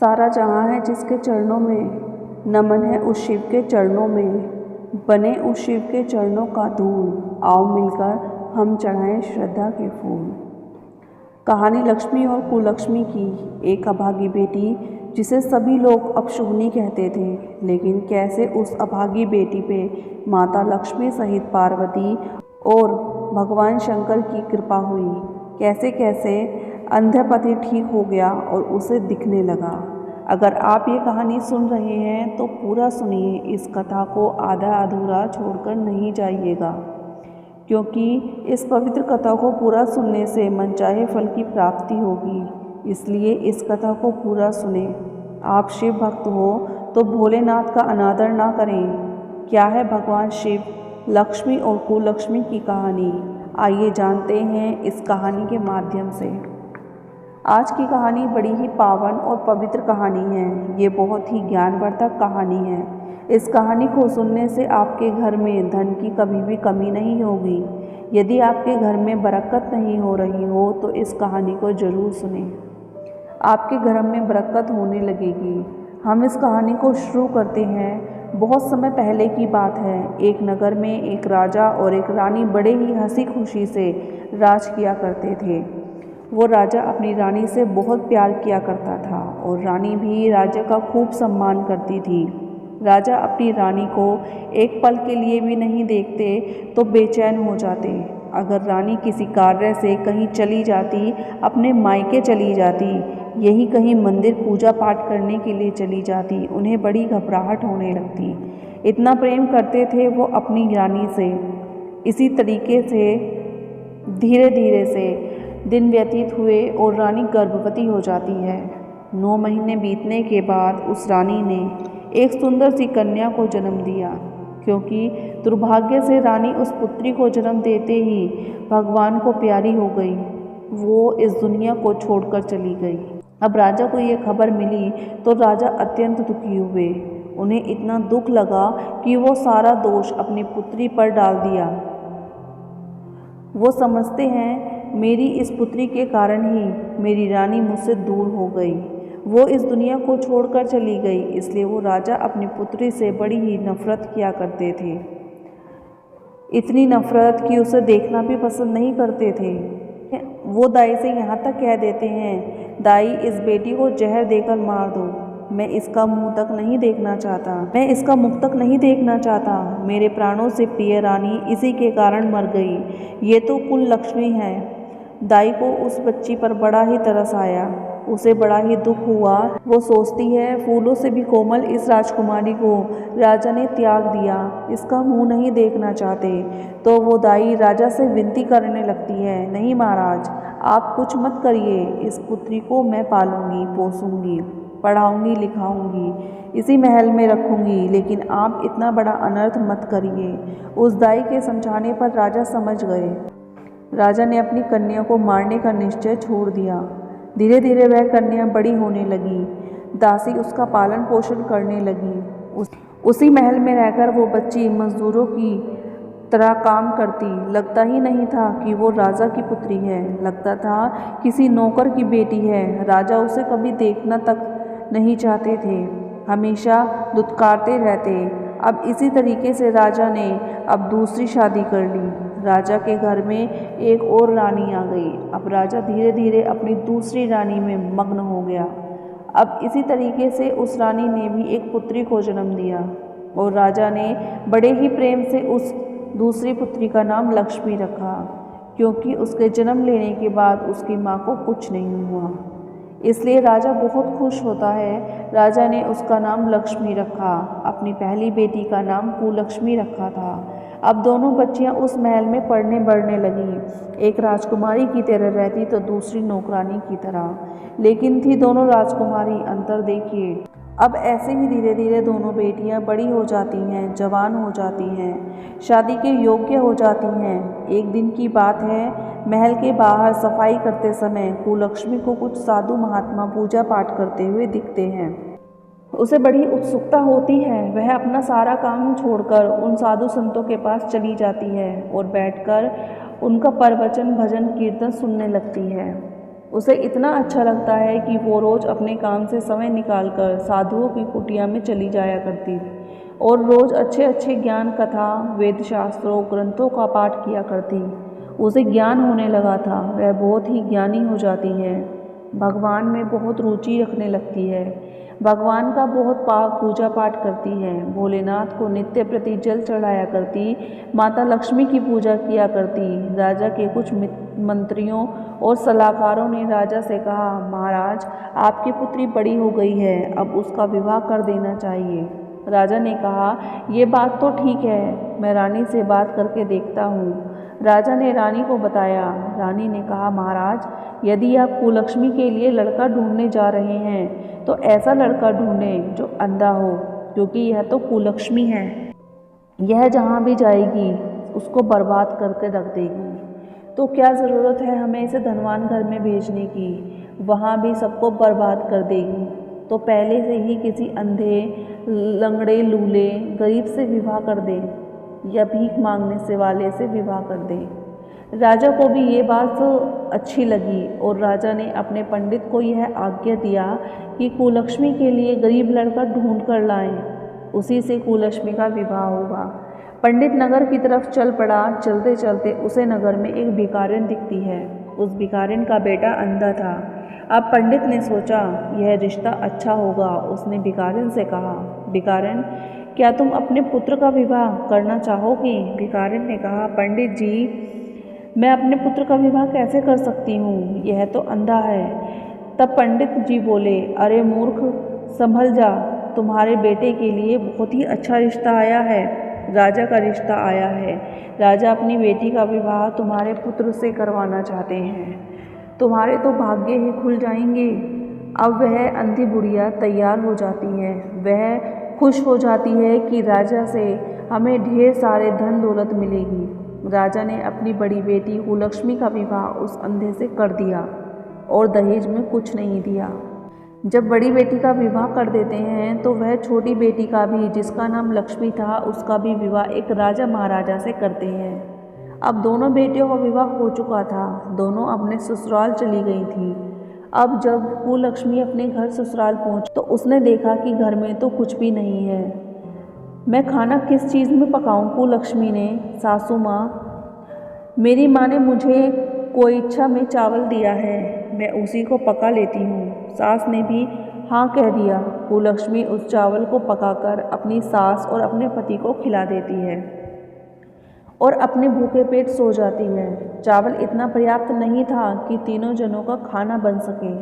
सारा जहाँ है जिसके चरणों में, नमन है उस शिव के चरणों में, बने उस शिव के चरणों का धूल, आओ मिलकर हम चढ़ाएं श्रद्धा के फूल। कहानी लक्ष्मी और कुलक्ष्मी की। एक अभागी बेटी जिसे सभी लोग अपशकुनी कहते थे, लेकिन कैसे उस अभागी बेटी पे माता लक्ष्मी सहित पार्वती और भगवान शंकर की कृपा हुई। कैसे कैसे अंधा पति ठीक हो गया और उसे दिखने लगा। अगर आप ये कहानी सुन रहे हैं तो पूरा सुनिए, इस कथा को आधा अधूरा छोड़कर नहीं जाइएगा, क्योंकि इस पवित्र कथा को पूरा सुनने से मनचाहे फल की प्राप्ति होगी। इसलिए इस कथा को पूरा सुने। आप शिव भक्त हो तो भोलेनाथ का अनादर ना करें। क्या है भगवान शिव, लक्ष्मी और कुलक्ष्मी की कहानी, आइए जानते हैं इस कहानी के माध्यम से। आज की कहानी बड़ी ही पावन और पवित्र कहानी है। ये बहुत ही ज्ञानवर्धक कहानी है। इस कहानी को सुनने से आपके घर में धन की कभी भी कमी नहीं होगी। यदि आपके घर में बरकत नहीं हो रही हो तो इस कहानी को ज़रूर सुनें, आपके घर में बरकत होने लगेगी। हम इस कहानी को शुरू करते हैं। बहुत समय पहले की बात है। एक नगर में एक राजा और एक रानी बड़े ही हंसी खुशी से राज किया करते थे। वो राजा अपनी रानी से बहुत प्यार किया करता था और रानी भी राजा का खूब सम्मान करती थी। राजा अपनी रानी को एक पल के लिए भी नहीं देखते तो बेचैन हो जाते। अगर रानी किसी कार्य से कहीं चली जाती, अपने मायके चली जाती, यही कहीं मंदिर पूजा पाठ करने के लिए चली जाती, उन्हें बड़ी घबराहट होने लगती। इतना प्रेम करते थे वो अपनी रानी से। इसी तरीके से धीरे धीरे से दिन व्यतीत हुए और रानी गर्भवती हो जाती है। 9 महीने बीतने के बाद उस रानी ने एक सुंदर सी कन्या को जन्म दिया। क्योंकि दुर्भाग्य से रानी उस पुत्री को जन्म देते ही भगवान को प्यारी हो गई, वो इस दुनिया को छोड़कर चली गई। अब राजा को ये खबर मिली तो राजा अत्यंत दुखी हुए। उन्हें इतना दुख लगा कि वो सारा दोष अपनी पुत्री पर डाल दिया। वो समझते हैं मेरी इस पुत्री के कारण ही मेरी रानी मुझसे दूर हो गई, वो इस दुनिया को छोड़कर चली गई। इसलिए वो राजा अपनी पुत्री से बड़ी ही नफरत किया करते थे। इतनी नफरत कि उसे देखना भी पसंद नहीं करते थे। वो दाई से यहाँ तक कह देते हैं, दाई इस बेटी को जहर देकर मार दो, मैं इसका मुंह तक नहीं देखना चाहता, मैं इसका मुख तक नहीं देखना चाहता। मेरे प्राणों से प्रिय रानी इसी के कारण मर गई। ये तो कुलक्ष्मी है। दाई को उस बच्ची पर बड़ा ही तरस आया, उसे बड़ा ही दुख हुआ। वो सोचती है फूलों से भी कोमल इस राजकुमारी को राजा ने त्याग दिया, इसका मुंह नहीं देखना चाहते। तो वो दाई राजा से विनती करने लगती है, नहीं महाराज, आप कुछ मत करिए, इस पुत्री को मैं पालूंगी, पोसूंगी, पढ़ाऊंगी, लिखाऊंगी, इसी महल में रखूंगी, लेकिन आप इतना बड़ा अनर्थ मत करिए। उस दाई के समझाने पर राजा समझ गए। राजा ने अपनी कन्या को मारने का निश्चय छोड़ दिया। धीरे धीरे वह कन्या बड़ी होने लगी। दासी उसका पालन पोषण करने लगी। उसी महल में रहकर वो बच्ची मजदूरों की तरह काम करती। लगता ही नहीं था कि वो राजा की पुत्री है, लगता था किसी नौकर की बेटी है। राजा उसे कभी देखना तक नहीं चाहते थे, हमेशा दुत्कारते रहते। अब इसी तरीके से राजा ने अब दूसरी शादी कर ली। राजा के घर में एक और रानी आ गई। अब राजा धीरे धीरे अपनी दूसरी रानी में मग्न हो गया। अब इसी तरीके से उस रानी ने भी एक पुत्री को जन्म दिया और राजा ने बड़े ही प्रेम से उस दूसरी पुत्री का नाम लक्ष्मी रखा, क्योंकि उसके जन्म लेने के बाद उसकी माँ को कुछ नहीं हुआ। इसलिए राजा बहुत खुश होता है। राजा ने उसका नाम लक्ष्मी रखा। अपनी पहली बेटी का नाम कुलक्ष्मी रखा था। अब दोनों बच्चियां उस महल में पढ़ने बढ़ने लगी। एक राजकुमारी की तरह रहती तो दूसरी नौकरानी की तरह, लेकिन थी दोनों राजकुमारी। अंतर देखिए। अब ऐसे ही धीरे धीरे दोनों बेटियां बड़ी हो जाती हैं, जवान हो जाती हैं, शादी के योग्य हो जाती हैं। एक दिन की बात है, महल के बाहर सफाई करते समय कुलक्ष्मी को कुछ साधु महात्मा पूजा पाठ करते हुए दिखते हैं। उसे बड़ी उत्सुकता होती है। वह अपना सारा काम छोड़कर उन साधु संतों के पास चली जाती है और बैठकर उनका प्रवचन भजन कीर्तन सुनने लगती है। उसे इतना अच्छा लगता है कि वो रोज़ अपने काम से समय निकालकर साधुओं की कुटिया में चली जाया करती और रोज़ अच्छे अच्छे ज्ञान कथा, वेद शास्त्रों, ग्रंथों का पाठ किया करती। उसे ज्ञान होने लगा था, वह बहुत ही ज्ञानी हो जाती है। भगवान में बहुत रुचि रखने लगती है। भगवान का बहुत पूजा पाठ करती है। भोलेनाथ को नित्य प्रति जल चढ़ाया करती। माता लक्ष्मी की पूजा किया करती। राजा के कुछ मंत्रियों और सलाहकारों ने राजा से कहा, महाराज, आपकी पुत्री बड़ी हो गई है, अब उसका विवाह कर देना चाहिए। राजा ने कहा, ये बात तो ठीक है, मैं रानी से बात करके देखता हूँ। राजा ने रानी को बताया। रानी ने कहा, महाराज, यदि आप कुलक्ष्मी के लिए लड़का ढूंढने जा रहे हैं तो ऐसा लड़का ढूंढें जो अंधा हो, क्योंकि यह तो कुलक्ष्मी है। यह जहाँ भी जाएगी उसको बर्बाद करके रख देगी। तो क्या ज़रूरत है हमें इसे धनवान घर में भेजने की, वहाँ भी सबको बर्बाद कर देगी। तो पहले से ही किसी अंधे, लंगड़े, लूले, गरीब से विवाह कर दे या भीख मांगने से वाले से विवाह कर दे। राजा को भी ये बात अच्छी लगी और राजा ने अपने पंडित को यह आज्ञा दिया कि कुलक्ष्मी के लिए गरीब लड़का ढूंढ कर लाएं, उसी से कुलक्ष्मी का विवाह होगा। पंडित नगर की तरफ चल पड़ा। चलते चलते उसे नगर में एक भिखारिन दिखती है। उस भिखारिन का बेटा अंधा था। अब पंडित ने सोचा यह रिश्ता अच्छा होगा। उसने भिखारिन से कहा, भिखारिन, क्या तुम अपने पुत्र का विवाह करना चाहोगी? भिखारिन ने कहा, पंडित जी, मैं अपने पुत्र का विवाह कैसे कर सकती हूँ, यह तो अंधा है। तब पंडित जी बोले, अरे मूर्ख, संभल जा, तुम्हारे बेटे के लिए बहुत ही अच्छा रिश्ता आया है, राजा का रिश्ता आया है। राजा अपनी बेटी का विवाह तुम्हारे पुत्र से करवाना चाहते हैं। तुम्हारे तो भाग्य ही खुल जाएंगे। अब वह अंधी बुढ़िया तैयार हो जाती है। वह खुश हो जाती है कि राजा से हमें ढेर सारे धन दौलत मिलेगी। राजा ने अपनी बड़ी बेटी कुलक्ष्मी का विवाह उस अंधे से कर दिया और दहेज में कुछ नहीं दिया। जब बड़ी बेटी का विवाह कर देते हैं तो वह छोटी बेटी का भी, जिसका नाम लक्ष्मी था, उसका भी विवाह एक राजा महाराजा से करते हैं। अब दोनों बेटियों का विवाह हो चुका था। दोनों अपने ससुराल चली गई थी। अब जब कुलक्ष्मी अपने घर ससुराल पहुंची तो उसने देखा कि घर में तो कुछ भी नहीं है। मैं खाना किस चीज़ में पकाऊं? कुलक्ष्मी ने, सासू माँ, मेरी माँ ने मुझे कोई इच्छा में चावल दिया है, मैं उसी को पका लेती हूँ। सास ने भी हाँ कह दिया। कुलक्ष्मी उस चावल को पकाकर अपनी सास और अपने पति को खिला देती है और अपने भूखे पेट सो जाती है। चावल इतना पर्याप्त नहीं था कि तीनों जनों का खाना बन सके।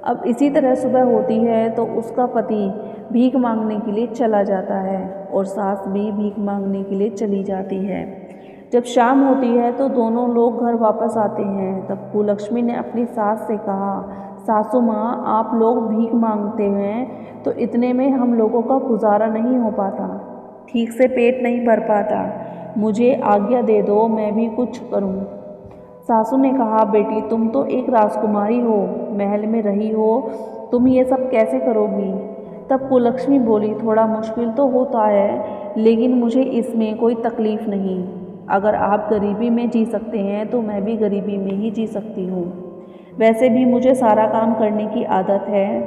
अब इसी तरह सुबह होती है तो उसका पति भीख मांगने के लिए चला जाता है और सास भी भीख मांगने के लिए चली जाती है। जब शाम होती है तो दोनों लोग घर वापस आते हैं। तब कुलक्ष्मी ने अपनी सास से कहा, सासू माँ, आप लोग भीख मांगते हैं तो इतने में हम लोगों का गुजारा नहीं हो पाता, ठीक से पेट नहीं भर पाता, मुझे आज्ञा दे दो, मैं भी कुछ करूं। सासू ने कहा, बेटी, तुम तो एक राजकुमारी हो, महल में रही हो, तुम ये सब कैसे करोगी? तब कुलक्ष्मी बोली, थोड़ा मुश्किल तो होता है, लेकिन मुझे इसमें कोई तकलीफ़ नहीं। अगर आप गरीबी में जी सकते हैं तो मैं भी गरीबी में ही जी सकती हूँ। वैसे भी मुझे सारा काम करने की आदत है।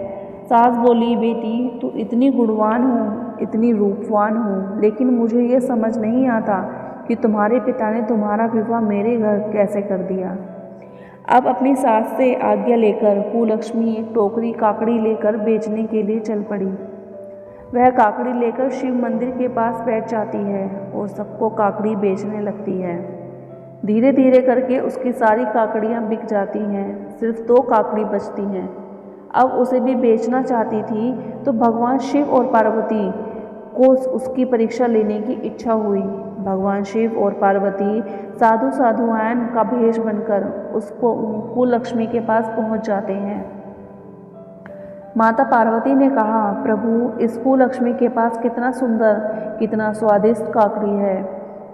सास बोली, बेटी, तू इतनी गुणवान हो, इतनी रूपवान हो, लेकिन मुझे ये समझ नहीं आता कि तुम्हारे पिता ने तुम्हारा विवाह मेरे घर कैसे कर दिया। अब अपनी सास से आज्ञा लेकर कुलक्ष्मी एक टोकरी काकड़ी लेकर बेचने के लिए चल पड़ी। वह काकड़ी लेकर शिव मंदिर के पास बैठ जाती है और सबको काकड़ी बेचने लगती है। धीरे धीरे करके उसकी सारी काकड़ियाँ बिक जाती हैं, सिर्फ 2 काकड़ी बचती हैं। अब उसे भी बेचना चाहती थी तो भगवान शिव और पार्वती को उसकी परीक्षा लेने की इच्छा हुई। भगवान शिव और पार्वती साधु साधुआन का भेष बनकर उसको कुलक्ष्मी के पास पहुंच जाते हैं। माता पार्वती ने कहा, प्रभु, इस कुलक्ष्मी के पास कितना सुंदर, कितना स्वादिष्ट काकड़ी है,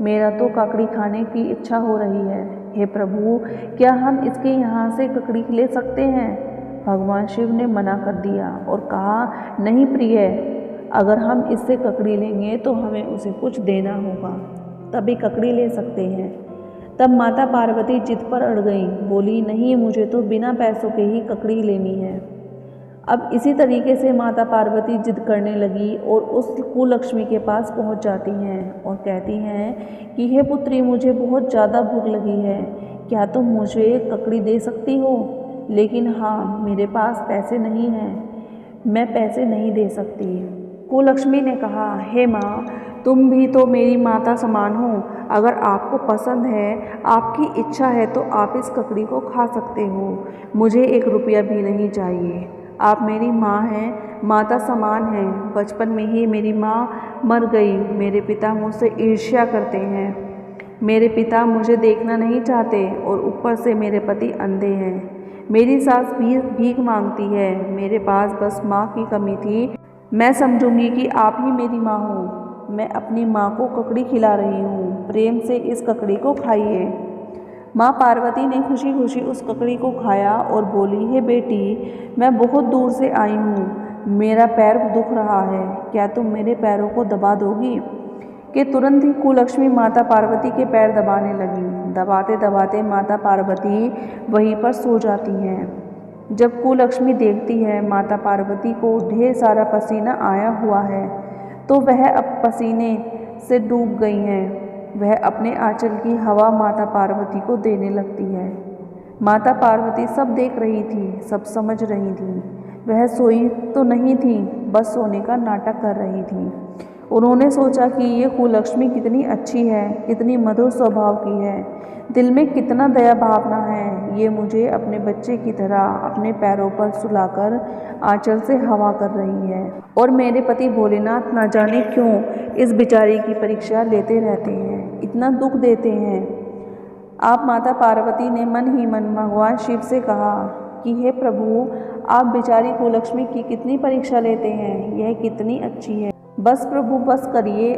मेरा तो काकड़ी खाने की इच्छा हो रही है। हे प्रभु, क्या हम इसके यहाँ से ककड़ी ले सकते हैं? भगवान शिव ने मना कर दिया और कहा, नहीं प्रिय, अगर हम इससे ककड़ी लेंगे तो हमें उसे कुछ देना होगा, तभी ककड़ी ले सकते हैं। तब माता पार्वती जिद पर अड़ गई, बोली नहीं, मुझे तो बिना पैसों के ही ककड़ी लेनी है। अब इसी तरीके से माता पार्वती जिद करने लगी और उस कुलक्ष्मी के पास पहुंच जाती हैं और कहती हैं कि हे पुत्री, मुझे बहुत ज़्यादा भूख लगी है, क्या तुम मुझे ककड़ी दे सकती हो? लेकिन हाँ, मेरे पास पैसे नहीं हैं, मैं पैसे नहीं दे सकती। कुलक्ष्मी ने कहा, हे माँ, तुम भी तो मेरी माता समान हो, अगर आपको पसंद है, आपकी इच्छा है तो आप इस ककड़ी को खा सकते हो, मुझे 1 रुपया भी नहीं चाहिए। आप मेरी माँ हैं, माता समान हैं। बचपन में ही मेरी माँ मर गई, मेरे पिता मुझसे ईर्ष्या करते हैं, मेरे पिता मुझे देखना नहीं चाहते और ऊपर से मेरे पति अंधे हैं। मेरी सास भी भीख मांगती है, मेरे पास बस माँ की कमी थी। मैं समझूंगी कि आप ही मेरी माँ हो। मैं अपनी माँ को ककड़ी खिला रही हूँ, प्रेम से इस ककड़ी को खाइए। माँ पार्वती ने खुशी खुशी उस ककड़ी को खाया और बोली, हे बेटी, मैं बहुत दूर से आई हूँ, मेरा पैर दुख रहा है, क्या तुम मेरे पैरों को दबा दोगी? कि तुरंत ही कुलक्ष्मी माता पार्वती के पैर दबाने लगी। दबाते दबाते माता पार्वती वहीं पर सो जाती हैं। जब कुलक्ष्मी देखती है माता पार्वती को ढेर सारा पसीना आया हुआ है, तो वह अब पसीने से डूब गई हैं। वह अपने आंचल की हवा माता पार्वती को देने लगती है। माता पार्वती सब देख रही थी, सब समझ रही थी। वह सोई तो नहीं थी, बस सोने का नाटक कर रही थी। उन्होंने सोचा कि ये कुलक्ष्मी कितनी अच्छी है, कितनी मधुर स्वभाव की है, दिल में कितना दया भावना है। ये मुझे अपने बच्चे की तरह अपने पैरों पर सुलाकर आंचल से हवा कर रही है, और मेरे पति भोलेनाथ ना जाने क्यों इस बेचारी की परीक्षा लेते रहते हैं, इतना दुख देते हैं। आप माता पार्वती ने मन ही मन भगवान शिव से कहा कि हे प्रभु, आप बेचारी कुलक्ष्मी की कितनी परीक्षा लेते हैं, यह कितनी अच्छी है। बस प्रभु, बस करिए,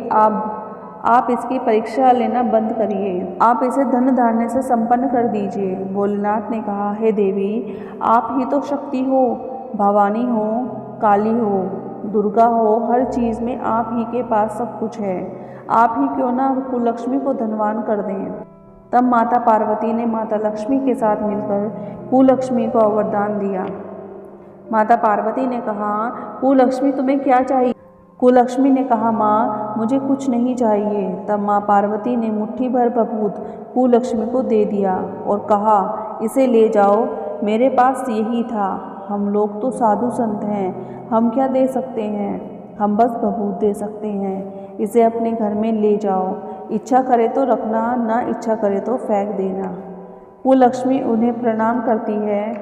आप इसकी परीक्षा लेना बंद करिए, आप इसे धन धान्य से संपन्न कर दीजिए। भोलेनाथ ने कहा, हे देवी, आप ही तो शक्ति हो, भवानी हो, काली हो, दुर्गा हो, हर चीज़ में आप ही के पास सब कुछ है, आप ही क्यों ना कुलक्ष्मी को धनवान कर दें। तब माता पार्वती ने माता लक्ष्मी के साथ मिलकर कुलक्ष्मी को वरदान दिया। माता पार्वती ने कहा, कुलक्ष्मी, तुम्हें क्या चाहिए? कुलक्ष्मी ने कहा, माँ, मुझे कुछ नहीं चाहिए। तब माँ पार्वती ने मुट्ठी भर बबूत कुलक्ष्मी को दे दिया और कहा, इसे ले जाओ, मेरे पास यही था, हम लोग तो साधु संत हैं, हम क्या दे सकते हैं, हम बस बबूत दे सकते हैं, इसे अपने घर में ले जाओ, इच्छा करे तो रखना, ना इच्छा करे तो फेंक देना। कुलक्ष्मी उन्हें प्रणाम करती है,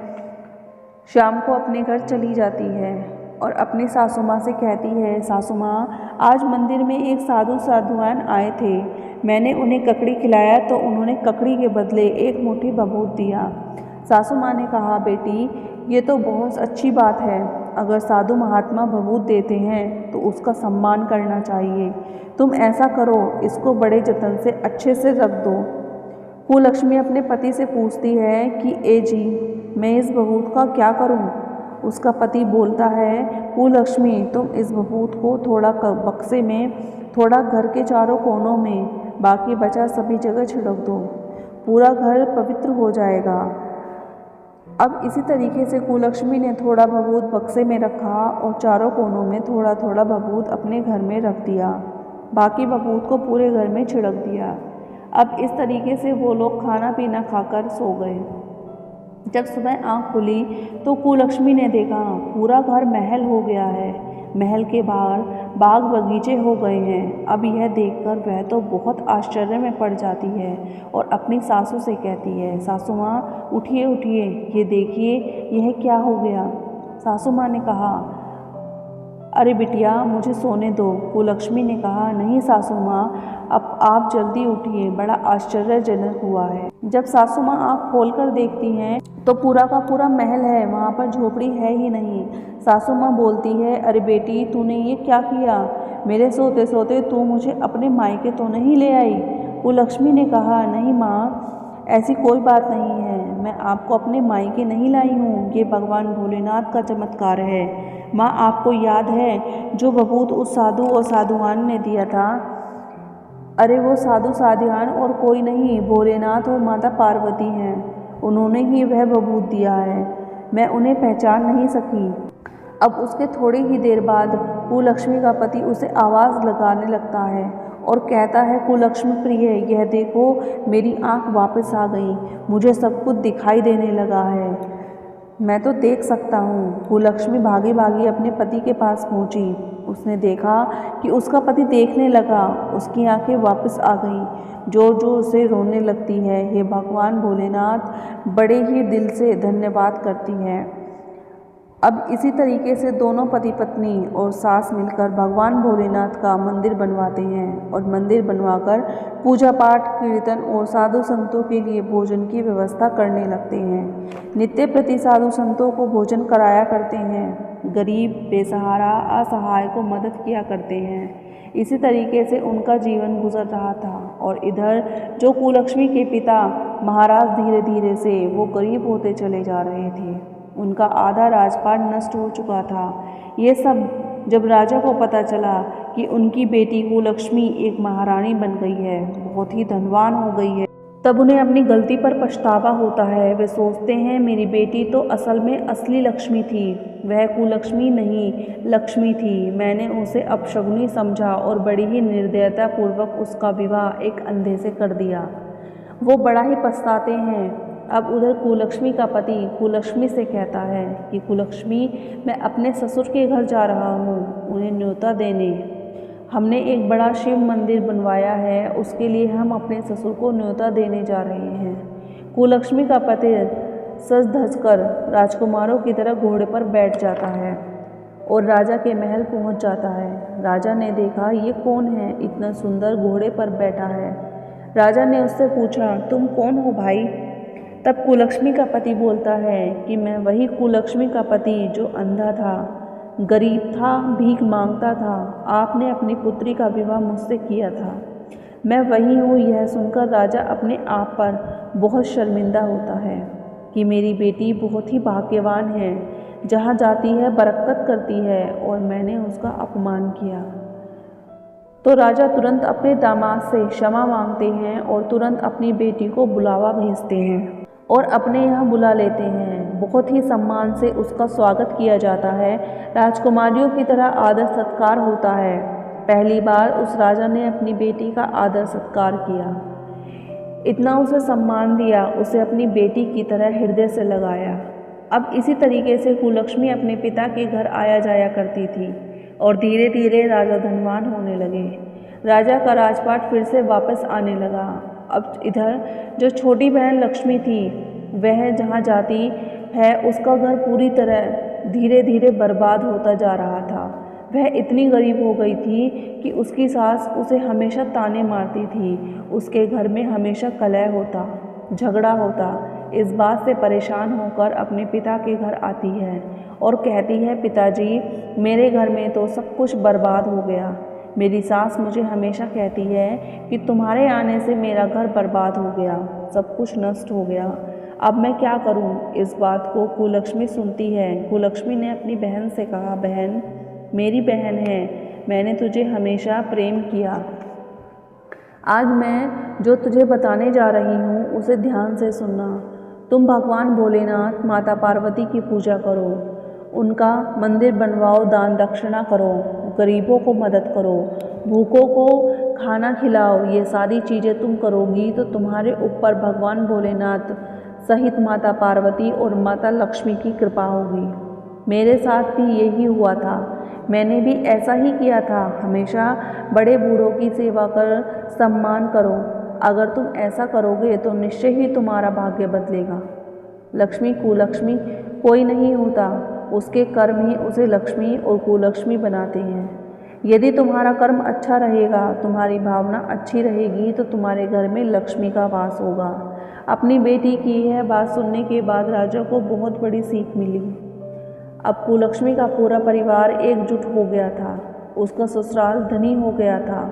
शाम को अपने घर चली जाती है और अपनी सासू माँ से कहती है, सासू माँ, आज मंदिर में एक साधुआन आए थे, मैंने उन्हें ककड़ी खिलाया तो उन्होंने ककड़ी के बदले 1 मुट्ठी बबूत दिया। सासू माँ ने कहा, बेटी, ये तो बहुत अच्छी बात है, अगर साधु महात्मा बबूत देते हैं तो उसका सम्मान करना चाहिए, तुम ऐसा करो, इसको बड़े जतन से अच्छे से रख दो। कुलक्ष्मी अपने पति से पूछती है कि ए जी, मैं इस बबूत का क्या करूं? उसका पति बोलता है, कुलक्ष्मी, तुम इस बबूत को थोड़ा बक्से में, थोड़ा घर के चारों कोनों में, बाकी बचा सभी जगह छिड़क दो, पूरा घर पवित्र हो जाएगा। अब इसी तरीके से कुलक्ष्मी ने थोड़ा बबूत बक्से में रखा और चारों कोनों में थोड़ा थोड़ा बबूत अपने घर में रख दिया, बाकी बबूत को पूरे घर में छिड़क दिया। अब इस तरीके से वो लोग खाना पीना खाकर सो गए। जब सुबह आँख खुली तो कुलक्ष्मी ने देखा पूरा घर महल हो गया है, महल के बाहर बाग बगीचे हो गए हैं। अब यह देखकर वह तो बहुत आश्चर्य में पड़ जाती है और अपनी सासू से कहती है, सासू माँ, उठिए उठिए, ये देखिए यह क्या हो गया। सासू माँ ने कहा, अरे बिटिया, मुझे सोने दो। कुलक्ष्मी ने कहा, नहीं सासू माँ, अब आप जल्दी उठिए, बड़ा आश्चर्यजनक हुआ है। जब सासू माँ आँख खोलकर देखती हैं तो पूरा का पूरा महल है, वहाँ पर झोपड़ी है ही नहीं। सासू माँ बोलती है, अरे बेटी, तूने ये क्या किया? मेरे सोते सोते तू मुझे अपने मायके तो नहीं ले आई? कुलक्ष्मी ने कहा, नहीं माँ, ऐसी कोई बात नहीं है, मैं आपको अपने मायके नहीं लाई हूँ, ये भगवान भोलेनाथ का चमत्कार है। माँ, आपको याद है जो बबूत उस साधु और साधुआन ने दिया था? अरे वो साधु साध्यान और कोई नहीं, भोलेनाथ और माता पार्वती हैं। उन्होंने ही वह बबूत दिया है, मैं उन्हें पहचान नहीं सकी। अब उसके थोड़ी ही देर बाद कुलक्ष्मी का पति उसे आवाज़ लगाने लगता है और कहता है, कुलक्ष्मी प्रिय, यह देखो मेरी आँख वापस आ गई, मुझे सब कुछ दिखाई देने लगा है, मैं तो देख सकता हूँ। कुलक्ष्मी भागी भागी अपने पति के पास पहुँची। उसने देखा कि उसका पति देखने लगा, उसकी आंखें वापस आ गईं, जोर जोर से रोने लगती है। हे भगवान भोलेनाथ, बड़े ही दिल से धन्यवाद करती है। अब इसी तरीके से दोनों पति पत्नी और सास मिलकर भगवान भोलेनाथ का मंदिर बनवाते हैं और मंदिर बनवाकर पूजा पाठ, कीर्तन और साधु संतों के लिए भोजन की व्यवस्था करने लगते हैं। नित्य प्रति साधु संतों को भोजन कराया करते हैं, गरीब, बेसहारा, असहाय को मदद किया करते हैं। इसी तरीके से उनका जीवन गुजर रहा था। और इधर जो कुलक्ष्मी के पिता महाराज धीरे धीरे से वो गरीब होते चले जा रहे थे। उनका आधा राजपाट नष्ट हो चुका था। ये सब जब राजा को पता चला कि उनकी बेटी कुलक्ष्मी एक महारानी बन गई है, बहुत ही धनवान हो गई है, तब उन्हें अपनी गलती पर पछतावा होता है। वे सोचते हैं, मेरी बेटी तो असल में असली लक्ष्मी थी, वह कुलक्ष्मी नहीं लक्ष्मी थी। मैंने उसे अपशगुनी समझा और बड़ी ही निर्दयतापूर्वक उसका विवाह एक अंधे से कर दिया। वो बड़ा ही पछताते हैं। अब उधर कुलक्ष्मी का पति कुलक्ष्मी से कहता है कि कुलक्ष्मी, मैं अपने ससुर के घर जा रहा हूँ उन्हें न्योता देने। हमने एक बड़ा शिव मंदिर बनवाया है, उसके लिए हम अपने ससुर को न्योता देने जा रहे हैं। कुलक्ष्मी का पति सज धज कर राजकुमारों की तरह घोड़े पर बैठ जाता है और राजा के महल पहुँच जाता है। राजा ने देखा, ये कौन है, इतना सुंदर घोड़े पर बैठा है। राजा ने उससे पूछा, तुम कौन हो भाई? तब कुलक्ष्मी का पति बोलता है कि मैं वही कुलक्ष्मी का पति जो अंधा था, गरीब था, भीख मांगता था, आपने अपनी पुत्री का विवाह मुझसे किया था, मैं वही हूँ। यह सुनकर राजा अपने आप पर बहुत शर्मिंदा होता है कि मेरी बेटी बहुत ही भाग्यवान है, जहाँ जाती है बरकत करती है और मैंने उसका अपमान किया। तो राजा तुरंत अपने दामाद से क्षमा मांगते हैं और तुरंत अपनी बेटी को बुलावा भेजते हैं और अपने यहाँ बुला लेते हैं। बहुत ही सम्मान से उसका स्वागत किया जाता है, राजकुमारियों की तरह आदर सत्कार होता है। पहली बार उस राजा ने अपनी बेटी का आदर सत्कार किया, इतना उसे सम्मान दिया, उसे अपनी बेटी की तरह हृदय से लगाया। अब इसी तरीके से कुलक्ष्मी अपने पिता के घर आया जाया करती थी और धीरे धीरे राजा धनवान होने लगे। राजा का राजपाट फिर से वापस आने लगा। अब इधर जो छोटी बहन लक्ष्मी थी, वह जहाँ जाती है उसका घर पूरी तरह धीरे धीरे बर्बाद होता जा रहा था। वह इतनी गरीब हो गई थी कि उसकी सास उसे हमेशा ताने मारती थी, उसके घर में हमेशा कलह होता, झगड़ा होता। इस बात से परेशान होकर अपने पिता के घर आती है और कहती है, पिताजी, मेरे घर में तो सब कुछ बर्बाद हो गया। मेरी सास मुझे हमेशा कहती है कि तुम्हारे आने से मेरा घर बर्बाद हो गया, सब कुछ नष्ट हो गया, अब मैं क्या करूं? इस बात को कुलक्ष्मी सुनती है। कुलक्ष्मी ने अपनी बहन से कहा, बहन, मेरी बहन है, मैंने तुझे हमेशा प्रेम किया। आज मैं जो तुझे बताने जा रही हूँ उसे ध्यान से सुनना। तुम भगवान भोलेनाथ, माता पार्वती की पूजा करो, उनका मंदिर बनवाओ, दान दक्षिणा करो, गरीबों को मदद करो, भूखों को खाना खिलाओ। ये सारी चीज़ें तुम करोगी तो तुम्हारे ऊपर भगवान भोलेनाथ सहित माता पार्वती और माता लक्ष्मी की कृपा होगी। मेरे साथ भी यही हुआ था, मैंने भी ऐसा ही किया था। हमेशा बड़े बूढ़ों की सेवा कर, सम्मान करो। अगर तुम ऐसा करोगे तो निश्चय ही तुम्हारा भाग्य बदलेगा। लक्ष्मी कुलक्ष्मी कोई नहीं होता, उसके कर्म ही उसे लक्ष्मी और कुलक्ष्मी बनाते हैं। यदि तुम्हारा कर्म अच्छा रहेगा, तुम्हारी भावना अच्छी रहेगी तो तुम्हारे घर में लक्ष्मी का वास होगा। अपनी बेटी की यह बात सुनने के बाद राजा को बहुत बड़ी सीख मिली। अब कुलक्ष्मी का पूरा परिवार एकजुट हो गया था, उसका ससुराल धनी हो गया था,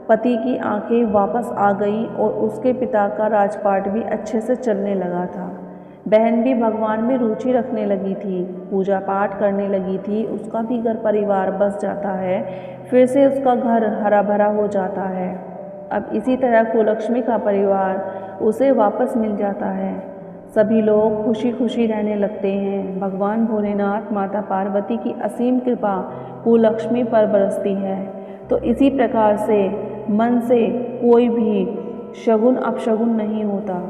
पति की आंखें वापस आ गई और उसके पिता का राजपाट भी अच्छे से चलने लगा था। बहन भी भगवान में रुचि रखने लगी थी, पूजा पाठ करने लगी थी, उसका भी घर परिवार बस जाता है, फिर से उसका घर हरा भरा हो जाता है। अब इसी तरह कुलक्ष्मी का परिवार उसे वापस मिल जाता है। सभी लोग खुशी खुशी रहने लगते हैं। भगवान भोलेनाथ माता पार्वती की असीम कृपा कुलक्ष्मी पर बरसती है। तो इसी प्रकार से मन से कोई भी शगुन अपशगुन नहीं होता।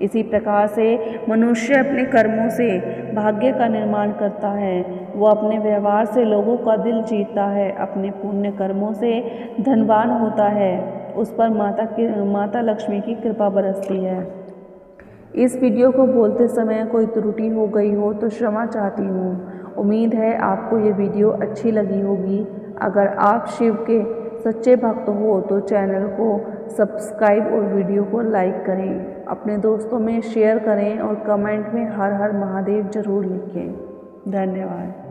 इसी प्रकार से मनुष्य अपने कर्मों से भाग्य का निर्माण करता है। वो अपने व्यवहार से लोगों का दिल जीतता है, अपने पुण्य कर्मों से धनवान होता है, उस पर माता लक्ष्मी की कृपा बरसती है। इस वीडियो को बोलते समय कोई त्रुटि हो गई हो तो क्षमा चाहती हूँ। उम्मीद है आपको ये वीडियो अच्छी लगी होगी। अगर आप शिव के सच्चे भक्त हो तो चैनल को सब्सक्राइब और वीडियो को लाइक करें, अपने दोस्तों में शेयर करें और कमेंट में हर हर महादेव जरूर लिखें। धन्यवाद।